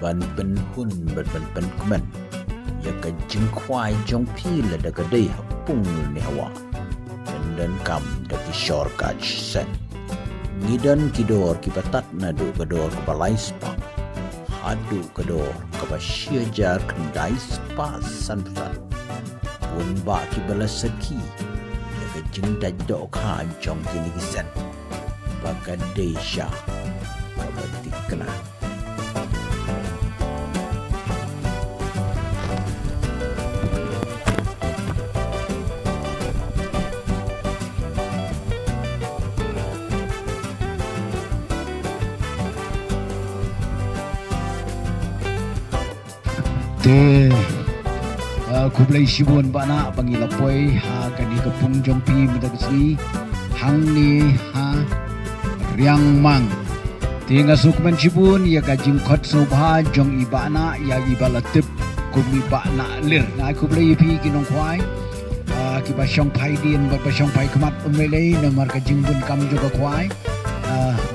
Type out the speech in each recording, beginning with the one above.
ban pen hun ban kuman ya ka jing kwai jong pi la da ka dei hapung ni hawa dan kam da ki shortcut sen ngidan kidor ki patat na do kador ka balai spa hadu kador ka ba siejar kendai spa san pun ba ki balasaki ya ka jing da do ka jong kini sen baga desha ka ba tikna kublai sibun bana pangilapoi ha kani kapung jongpi mudagsi hangni ha riangmang tinga sukman sibun ya kajing khot sobha jong ibana ya ibalatip kumi bana lir ngai kublai pi kinong kwai ki ba shong pai din ba shong pai kmat umele namar kajing bun kam juga kwai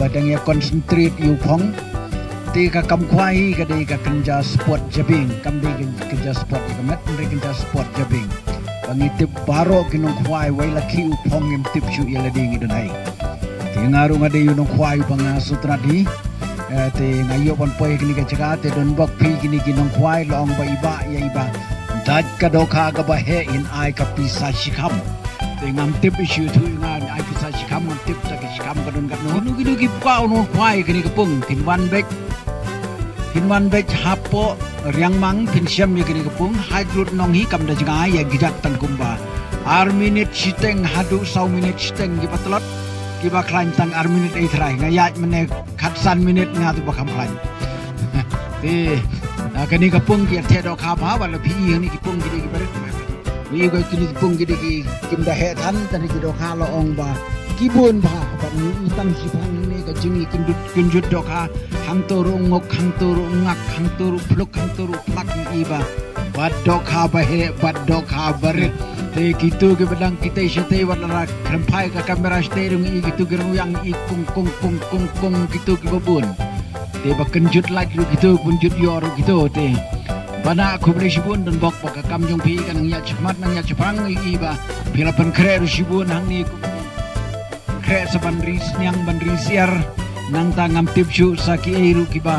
badang ya concentrate yu phong ti ka kam kwai ka dei ka kanja sport jabing kam dei kanja sport ka mat dei kanja sport jabing pangitip baro kinong kwai wai laki u phong em tip chu yala ding idon ai ti ngaru ngade yu nong kwai panga sutra di te ngayo pon poi kini ka jaga te don bok pi kini kinong kwai long ba iba ya iba daj ka do kha ka ba he in ai ka pisa shikam te ngam tip isu tu ngan ai pisa shikam ngam tip ta shikam ka don ka no nu ki pa no kwai kini ka pung tin wan bek Hinwan bej hapoh riangmang phin siam ye kini kapung hydrut nong hi kam da janga ya gidat tan kumba ar minute siteng hadu sau minute siteng gi patlot gi ba klain tang ar minute ai thrai ngayat mene khat san minute nga tu ba kham klain te kini kapung ki the do kha ba wala phi ni kapung gi gi bare wi go kini kapung gi kim da he than tan gi do kha lo ong ba kibun ba ba ni tan si phang ni ka jingi kinjut do kha hang turu ngok hang turu ngak hang turu pluk hang turu plak iba badok ha bahe badok ha barit te gitu ke bedang kita syate wala krempai ka kamera steering i gitu gerung yang i kung gitu ke babun te ba kenjut like gitu punjut yor gitu te bana aku beli sibun dan bok ka kam jong pi kan ya cemat nang ya cepang iba pila pen kre sibun hang ni kre saban ris nyang ban risiar nangta ngam tipsu saki eiru kiba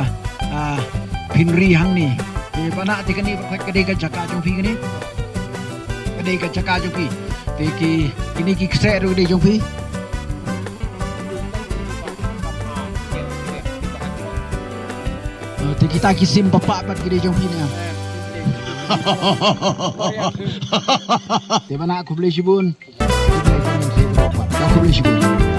pinri hang ni te bana te kani kadai ka jaka jong pi kani kadai ka jaka jong pi te ki kini ki kse ru de jong pi te kita kisim bapak pat gede jong pi ni te bana aku beli sibun aku beli sibun